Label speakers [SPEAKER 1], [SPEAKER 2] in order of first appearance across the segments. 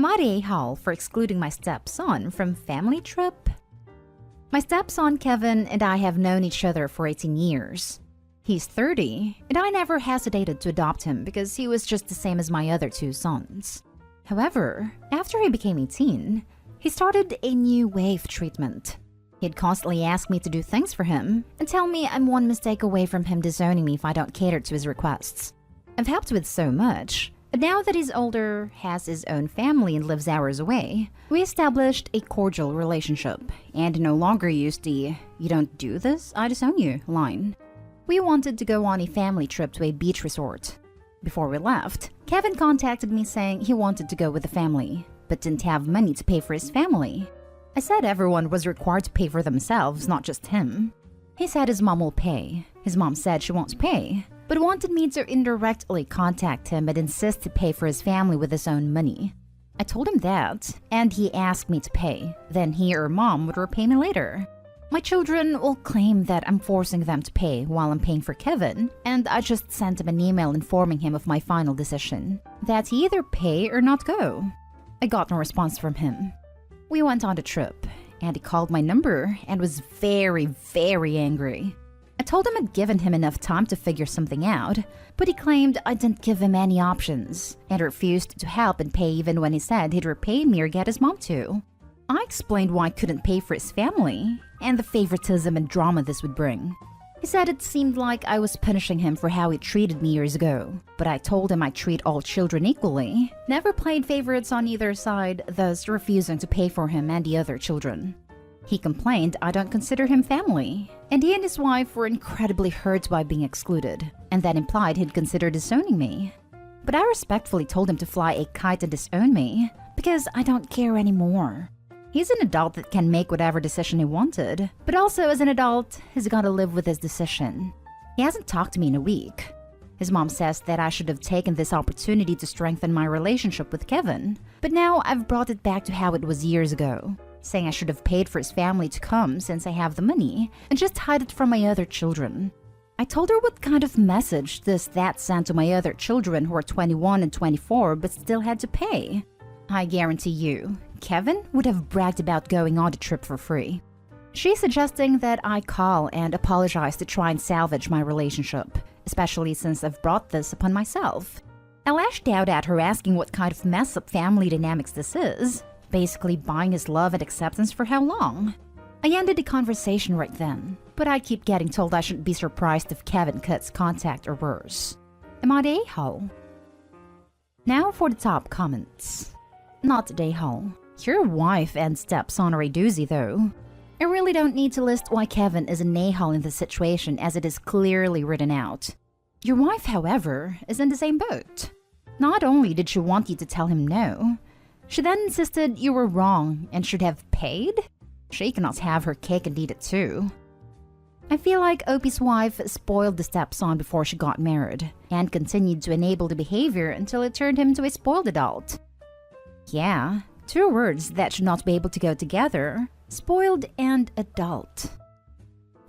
[SPEAKER 1] Am I the a-hole for excluding my stepson from family trip? My stepson Kevin and I have known each other for 18 years. He's 30, and I never hesitated to adopt him because he was just the same as my other two sons. However, after he became 18, he started a new wave treatment. He'd constantly ask me to do things for him and tell me I'm one mistake away from him disowning me if I don't cater to his requests. I've helped with so much, but now that he's older, has his own family and lives hours away, we established a cordial relationship and no longer use the "you don't do this, I disown you" line. We wanted to go on a family trip to a beach resort. Before we left, Kevin contacted me saying he wanted to go with the family, but didn't have money to pay for his family. I said everyone was required to pay for themselves, not just him. He said his mom will pay. His mom said she won't pay, but wanted me to indirectly contact him and insist to pay for his family with his own money. I told him that, and he asked me to pay. Then he or mom would repay me later. My children will claim that I'm forcing them to pay while I'm paying for Kevin, and I just sent him an email informing him of my final decision, that he either pay or not go. I got no response from him. We went on the trip, and he called my number and was very, very angry. I told him I'd given him enough time to figure something out, but he claimed I didn't give him any options, and refused to help and pay even when he said he'd repay me or get his mom to. I explained why I couldn't pay for his family, and the favoritism and drama this would bring. He said it seemed like I was punishing him for how he treated me years ago, but I told him I treat all children equally, never played favorites on either side, thus refusing to pay for him and the other children. He complained I don't consider him family, and he and his wife were incredibly hurt by being excluded, and that implied he'd consider disowning me. But I respectfully told him to fly a kite and disown me, because I don't care anymore. He's an adult that can make whatever decision he wanted, but also as an adult, he's gotta live with his decision. He hasn't talked to me in a week. His mom says that I should have taken this opportunity to strengthen my relationship with Kevin, but now I've brought it back to how it was years ago, saying I should have paid for his family to come since I have the money, and just hide it from my other children. I told her what kind of message that sent to my other children who are 21 and 24 but still had to pay. I guarantee you, Kevin would have bragged about going on the trip for free. She's suggesting that I call and apologize to try and salvage my relationship, especially since I've brought this upon myself. I lashed out at her asking what kind of mess up family dynamics this is, basically buying his love and acceptance for how long? I ended the conversation right then, but I keep getting told I shouldn't be surprised if Kevin cuts contact or worse. Am I the a-hole? Now for the top comments. Not the a-hole. Your wife and stepson are a doozy though. I really don't need to list why Kevin is an a-hole in this situation as it is clearly written out. Your wife, however, is in the same boat. Not only did she want you to tell him no, she then insisted you were wrong and should have paid? She cannot have her cake and eat it too. I feel like Opie's wife spoiled the stepson before she got married, and continued to enable the behavior until it turned him into a spoiled adult. Yeah, two words that should not be able to go together, spoiled and adult.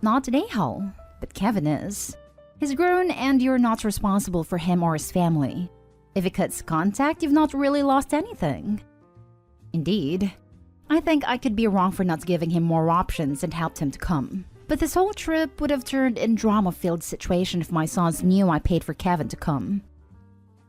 [SPEAKER 1] Not an a-hole, but Kevin is. He's grown and you're not responsible for him or his family. If he cuts contact, you've not really lost anything. Indeed. I think I could be wrong for not giving him more options and helped him to come. But this whole trip would have turned in drama-filled situation if my sons knew I paid for Kevin to come.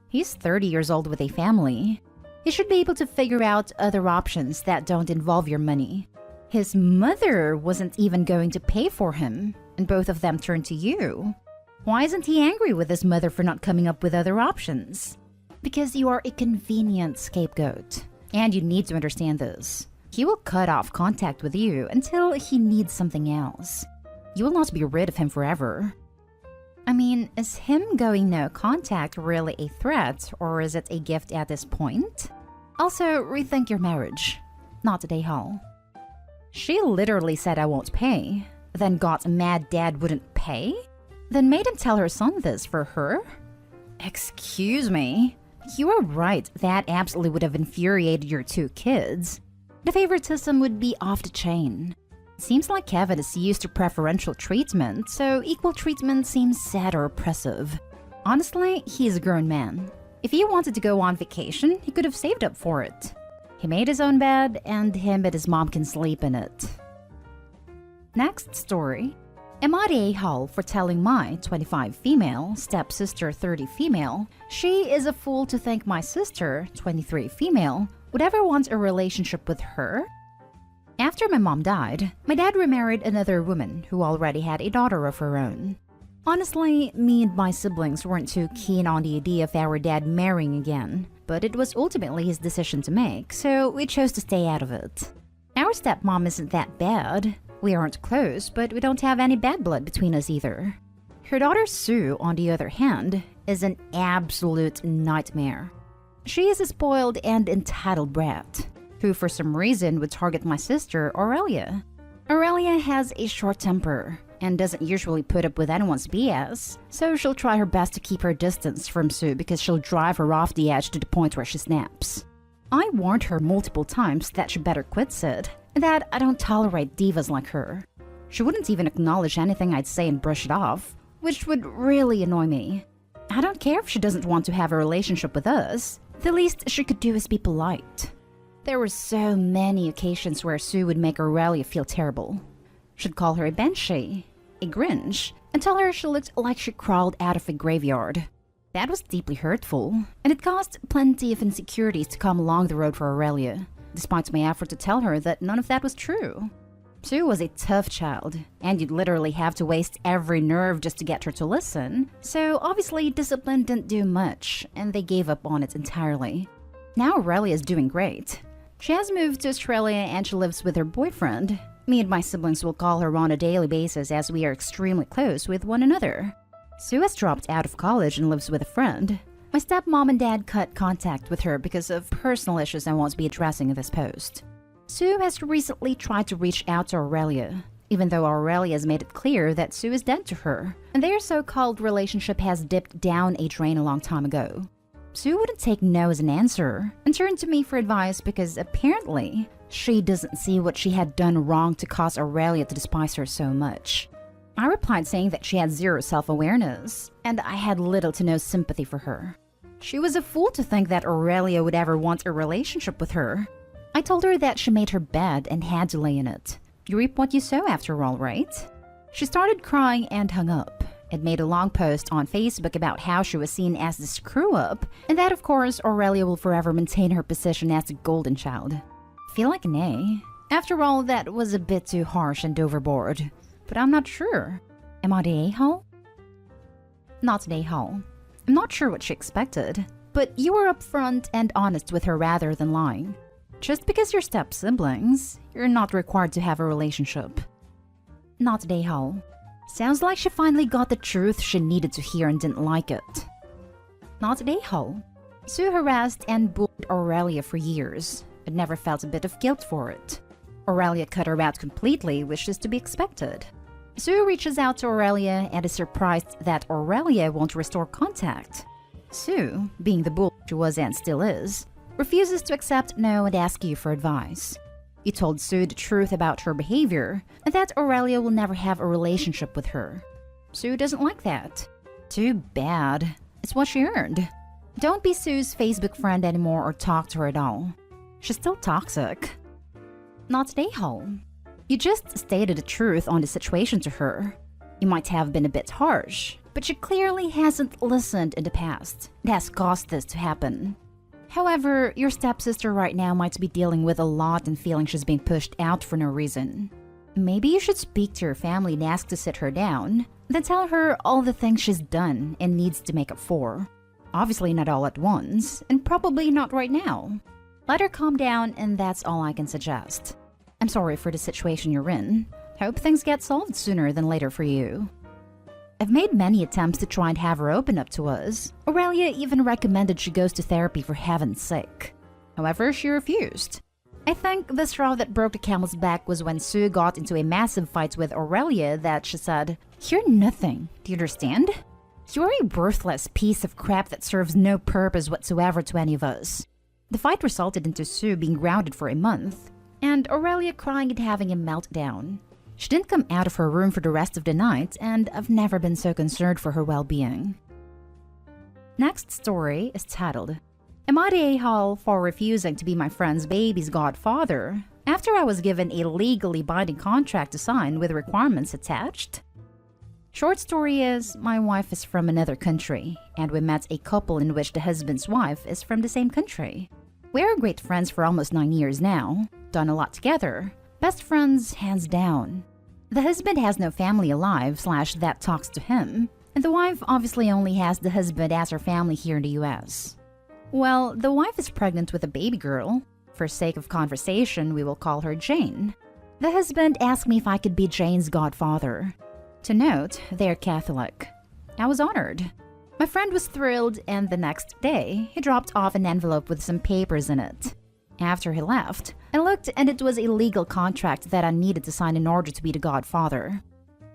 [SPEAKER 1] He's 30 years old with a family. He should be able to figure out other options that don't involve your money. His mother wasn't even going to pay for him, and both of them turned to you. Why isn't he angry with his mother for not coming up with other options? Because you are a convenient scapegoat, and you need to understand this. He will cut off contact with you until he needs something else. You will not be rid of him forever. I mean, is him going no contact really a threat, or is it a gift at this point? Also, rethink your marriage. Not a a-hole. She literally said I won't pay, then got mad dad wouldn't pay, then made him tell her son this for her? Excuse me? You are right, that absolutely would have infuriated your two kids. The favoritism would be off the chain. Seems like Kevin is used to preferential treatment, so equal treatment seems sad or oppressive. Honestly, he is a grown man. If he wanted to go on vacation, he could have saved up for it. He made his own bed, and him and his mom can sleep in it. Next story. Am I the a-hole for telling my 25 female stepsister 30 female she is a fool to think my sister 23 female would ever want a relationship with her? After my mom died, my dad remarried another woman who already had a daughter of her own. Honestly, me and my siblings weren't too keen on the idea of our dad marrying again, but it was ultimately his decision to make, so we chose to stay out of it. Our stepmom isn't that bad. We aren't close, but we don't have any bad blood between us either. Her daughter Sue, on the other hand, is an absolute nightmare. She is a spoiled and entitled brat, who for some reason would target my sister, Aurelia. Aurelia has a short temper and doesn't usually put up with anyone's BS, so she'll try her best to keep her distance from Sue because she'll drive her off the edge to the point where she snaps. I warned her multiple times that she better quit Sid, and that I don't tolerate divas like her. She wouldn't even acknowledge anything I'd say and brush it off, which would really annoy me. I don't care if she doesn't want to have a relationship with us. The least she could do is be polite. There were so many occasions where Sue would make Aurelia feel terrible. She'd call her a banshee, a Grinch, and tell her she looked like she crawled out of a graveyard. That was deeply hurtful, and it caused plenty of insecurities to come along the road for Aurelia, despite my effort to tell her that none of that was true. Sue was a tough child, and you'd literally have to waste every nerve just to get her to listen, so obviously discipline didn't do much, and they gave up on it entirely. Now Aurelia is doing great. She has moved to Australia and she lives with her boyfriend. Me and my siblings will call her on a daily basis as we are extremely close with one another. Sue has dropped out of college and lives with a friend. My stepmom and dad cut contact with her because of personal issues I won't be addressing in this post. Sue has recently tried to reach out to Aurelia, even though Aurelia has made it clear that Sue is dead to her, and their so-called relationship has dipped down a drain a long time ago. Sue wouldn't take no as an answer and turned to me for advice because apparently she doesn't see what she had done wrong to cause Aurelia to despise her so much. I replied saying that she had zero self-awareness, and I had little to no sympathy for her. She was a fool to think that Aurelia would ever want a relationship with her. I told her that she made her bed and had to lay in it. You reap what you sow after all, right? She started crying and hung up, and made a long post on Facebook about how she was seen as the screw-up, and that of course Aurelia will forever maintain her position as the golden child. Feel like an A. After all, that was a bit too harsh and overboard. But I'm not sure. Am I the a-hole? Not the a-hole. I'm not sure what she expected, but you were upfront and honest with her rather than lying. Just because you're step-siblings, you're not required to have a relationship. Not the a-hole. Sounds like she finally got the truth she needed to hear and didn't like it. Not the a-hole. Sue harassed and bullied Aurelia for years, but never felt a bit of guilt for it. Aurelia cut her out completely, which is to be expected. Sue reaches out to Aurelia and is surprised that Aurelia won't restore contact. Sue, being the bull she was and still is, refuses to accept no and ask you for advice. You told Sue the truth about her behavior and that Aurelia will never have a relationship with her. Sue doesn't like that. Too bad. It's what she earned. Don't be Sue's Facebook friend anymore or talk to her at all. She's still toxic. Not the a-hole. You just stated the truth on the situation to her. You might have been a bit harsh, but she clearly hasn't listened in the past. It has caused this to happen. However, your stepsister right now might be dealing with a lot and feeling she's being pushed out for no reason. Maybe you should speak to her family and ask to sit her down, then tell her all the things she's done and needs to make up for. Obviously not all at once, and probably not right now. Let her calm down, and that's all I can suggest. I'm sorry for the situation you're in. Hope things get solved sooner than later for you. I've made many attempts to try and have her open up to us. Aurelia even recommended she goes to therapy for heaven's sake. However, she refused. I think the straw that broke the camel's back was when Sue got into a massive fight with Aurelia that she said, "You're nothing, do you understand? You're a worthless piece of crap that serves no purpose whatsoever to any of us." The fight resulted into Sue being grounded for a month, and Aurelia crying and having a meltdown. She didn't come out of her room for the rest of the night, and I've never been so concerned for her well-being. Next story is titled, Am I the a-hole for refusing to be my friend's baby's godfather after I was given a legally binding contract to sign with requirements attached? Short story is, my wife is from another country, and we met a couple in which the husband's wife is from the same country. We are great friends for almost 9 years now, done a lot together, best friends hands down. The husband has no family alive / that talks to him, and the wife obviously only has the husband as her family here in the US. Well, the wife is pregnant with a baby girl. For sake of conversation, we will call her Jane. The husband asked me if I could be Jane's godfather. To note, they're Catholic. I was honored. My friend was thrilled, and the next day, he dropped off an envelope with some papers in it. After he left, I looked and it was a legal contract that I needed to sign in order to be the godfather.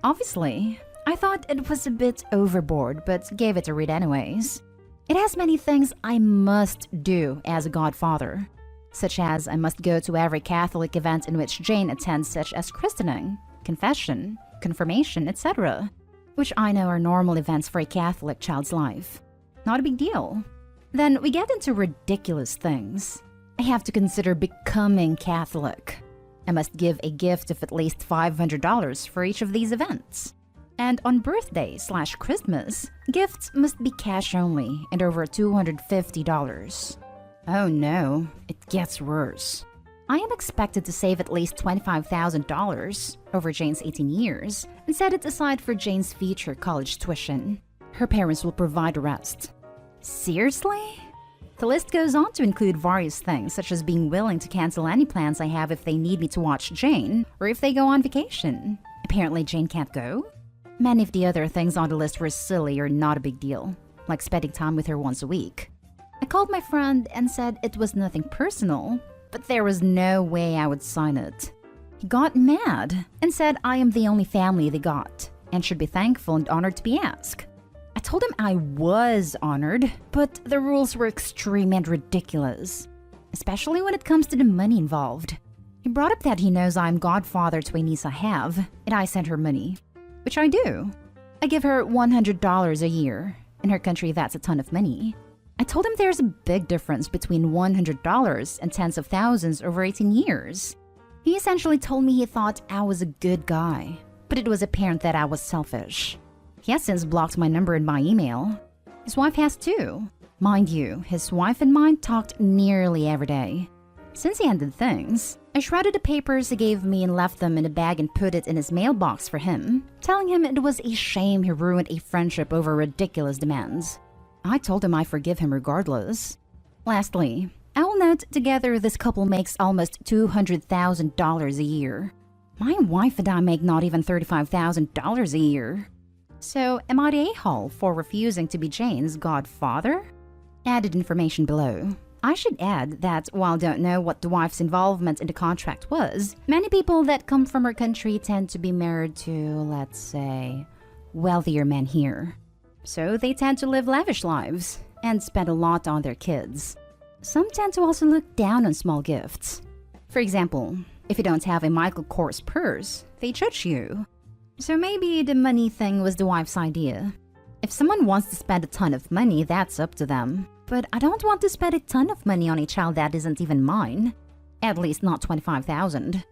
[SPEAKER 1] Obviously, I thought it was a bit overboard, but gave it a read anyways. It has many things I must do as a godfather, such as I must go to every Catholic event in which Jane attends, such as christening, confession, confirmation, etc., which I know are normal events for a Catholic child's life. Not a big deal. Then we get into ridiculous things. I have to consider becoming Catholic. I must give a gift of at least $500 for each of these events. And on birthday / Christmas, gifts must be cash only and over $250. Oh no, it gets worse. I am expected to save at least $25,000 over Jane's 18 years and set it aside for Jane's future college tuition. Her parents will provide the rest. Seriously? The list goes on to include various things, such as being willing to cancel any plans I have if they need me to watch Jane, or if they go on vacation. Apparently Jane can't go? Many of the other things on the list were silly or not a big deal, like spending time with her once a week. I called my friend and said it was nothing personal, but there was no way I would sign it. He got mad and said I am the only family they got, and should be thankful and honored to be asked. I told him I was honored, but the rules were extreme and ridiculous, especially when it comes to the money involved. He brought up that he knows I'm godfather to a niece I have, and I sent her money, which I do. I give her $100 a year. In her country, that's a ton of money. I told him there's a big difference between $100 and tens of thousands over 18 years. He essentially told me he thought I was a good guy, but it was apparent that I was selfish. He has since blocked my number in my email. His wife has too. Mind you, his wife and mine talked nearly every day. Since he ended things, I shredded the papers he gave me and left them in a bag and put it in his mailbox for him, telling him it was a shame he ruined a friendship over ridiculous demands. I told him I forgive him regardless. Lastly, I will note together this couple makes almost $200,000 a year. My wife and I make not even $35,000 a year. So, am I the a-hole for refusing to be Jane's godfather? Added information below. I should add that while I don't know what the wife's involvement in the contract was, many people that come from her country tend to be married to, let's say, wealthier men here. So they tend to live lavish lives and spend a lot on their kids. Some tend to also look down on small gifts. For example, if you don't have a Michael Kors purse, they judge you. So maybe the money thing was the wife's idea. If someone wants to spend a ton of money, that's up to them. But I don't want to spend a ton of money on a child that isn't even mine. At least not $25,000.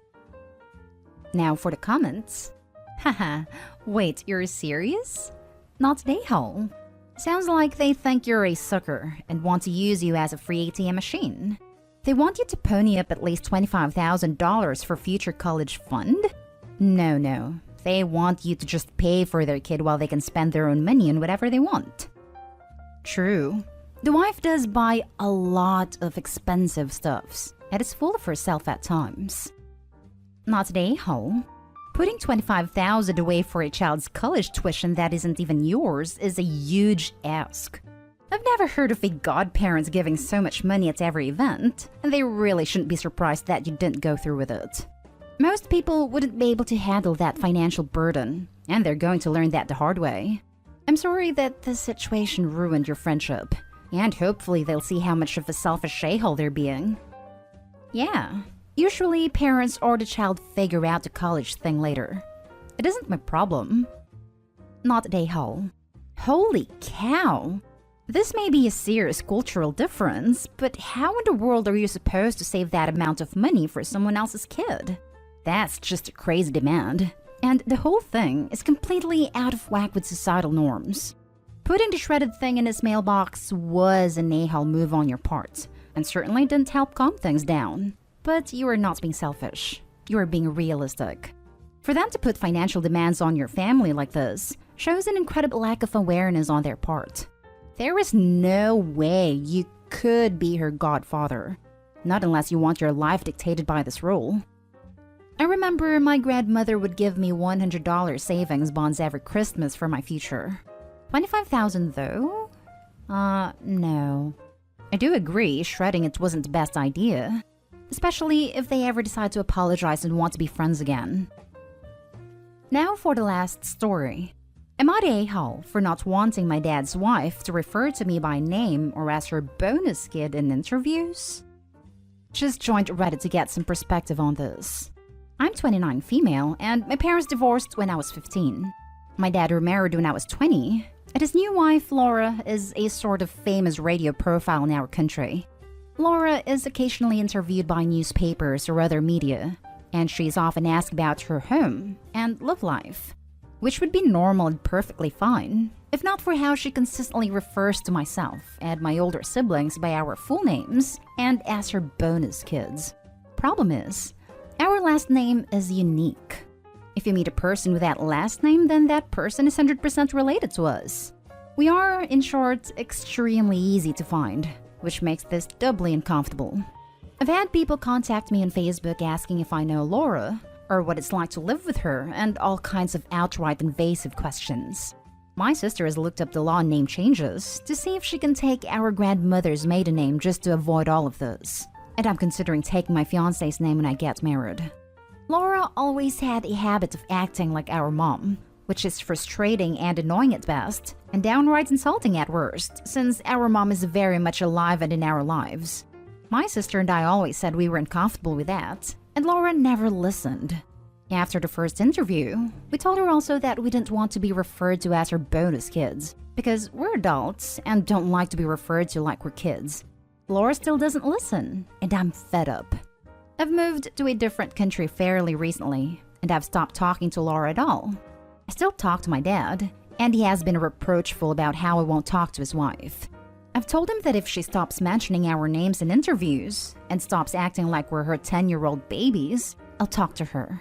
[SPEAKER 1] Now for the comments. Haha, wait, you're serious? Not the a-hole. Sounds like they think you're a sucker and want to use you as a free ATM machine. They want you to pony up at least $25,000 for future college fund? No. They want you to just pay for their kid while they can spend their own money on whatever they want. True. The wife does buy a lot of expensive stuffs and is full of herself at times. Not the a-hole. Putting $25,000 away for a child's college tuition that isn't even yours is a huge ask. I've never heard of a godparent giving so much money at every event, and they really shouldn't be surprised that you didn't go through with it. Most people wouldn't be able to handle that financial burden, and they're going to learn that the hard way. I'm sorry that this situation ruined your friendship, and hopefully they'll see how much of a selfish a-hole they're being. Yeah, usually parents or the child figure out the college thing later. It isn't my problem. Not the a-hole. Holy cow! This may be a serious cultural difference, but how in the world are you supposed to save that amount of money for someone else's kid? That's just a crazy demand. And the whole thing is completely out of whack with societal norms. Putting the shredded thing in his mailbox was an a-hole move on your part, and certainly didn't help calm things down. But you are not being selfish. You are being realistic. For them to put financial demands on your family like this shows an incredible lack of awareness on their part. There is no way you could be her godfather. Not unless you want your life dictated by this rule. I remember my grandmother would give me $100 savings bonds every Christmas for my future. $25,000 though? No. I do agree shredding it wasn't the best idea. Especially if they ever decide to apologize and want to be friends again. Now for the last story. Am I the a-hole for not wanting my dad's wife to refer to me by name or as her bonus kid in interviews? Just joined Reddit to get some perspective on this. I'm 29 female and my parents divorced when I was 15. My dad remarried when I was 20, and his new wife, Laura, is a sort of famous radio profile in our country. Laura is occasionally interviewed by newspapers or other media, and she's often asked about her home and love life. Which would be normal and perfectly fine, if not for how she consistently refers to myself and my older siblings by our full names and as her bonus kids. Problem is, our last name is unique. If you meet a person with that last name, then that person is 100% related to us. We are, in short, extremely easy to find, which makes this doubly uncomfortable. I've had people contact me on Facebook asking if I know Laura, or what it's like to live with her, and all kinds of outright invasive questions. My sister has looked up the law on name changes to see if she can take our grandmother's maiden name just to avoid all of this. And I'm considering taking my fiancé's name when I get married. Laura always had a habit of acting like our mom, which is frustrating and annoying at best, and downright insulting at worst, since our mom is very much alive and in our lives. My sister and I always said we were uncomfortable with that, and Laura never listened. After the first interview, we told her also that we didn't want to be referred to as her bonus kids, because we're adults and don't like to be referred to like we're kids. Laura still doesn't listen, and I'm fed up. I've moved to a different country fairly recently, and I've stopped talking to Laura at all. I still talk to my dad, and he has been reproachful about how I won't talk to his wife. I've told him that if she stops mentioning our names in interviews and stops acting like we're her 10-year-old babies, I'll talk to her.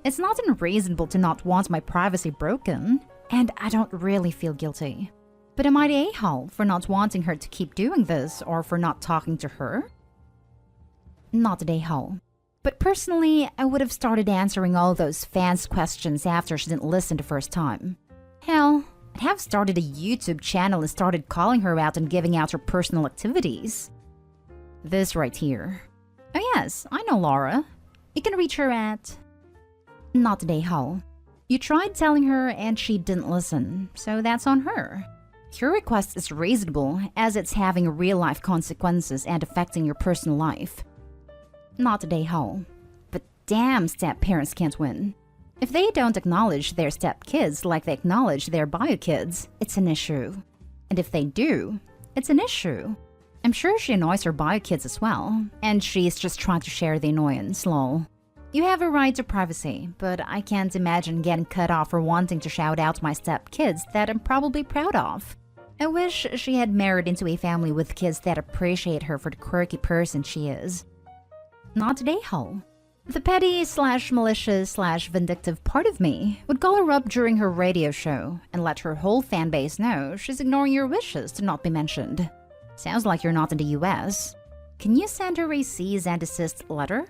[SPEAKER 1] It's not unreasonable to not want my privacy broken, and I don't really feel guilty. But am I the a-hole for not wanting her to keep doing this or for not talking to her? Not the a-hole. But personally, I would have started answering all those fans' questions after she didn't listen the first time. Hell, I'd have started a YouTube channel and started calling her out and giving out her personal activities. This right here. Oh yes, I know Laura. You can reach her at... Not the a-hole. You tried telling her and she didn't listen, so that's on her. Your request is reasonable as it's having real-life consequences and affecting your personal life. Not the a-hole. But damn, step-parents can't win. If they don't acknowledge their step-kids like they acknowledge their bio-kids, it's an issue. And if they do, it's an issue. I'm sure she annoys her bio-kids as well, and she's just trying to share the annoyance, lol. You have a right to privacy, but I can't imagine getting cut off for wanting to shout out my step-kids that I'm probably proud of. I wish she had married into a family with kids that appreciate her for the quirky person she is. Not the a-hole. The petty/malicious/vindictive part of me would call her up during her radio show and let her whole fan base know she's ignoring your wishes to not be mentioned. Sounds like you're not in the US. Can you send her a cease and desist letter?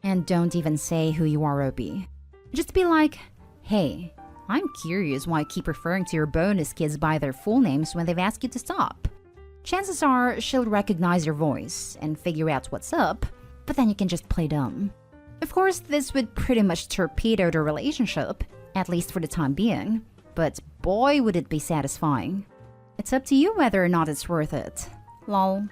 [SPEAKER 1] And don't even say who you are, Opie. Just be like, hey, I'm curious why you keep referring to your bonus kids by their full names when they've asked you to stop. Chances are she'll recognize your voice and figure out what's up, but then you can just play dumb. Of course, this would pretty much torpedo the relationship, at least for the time being, but boy would it be satisfying. It's up to you whether or not it's worth it. Lol.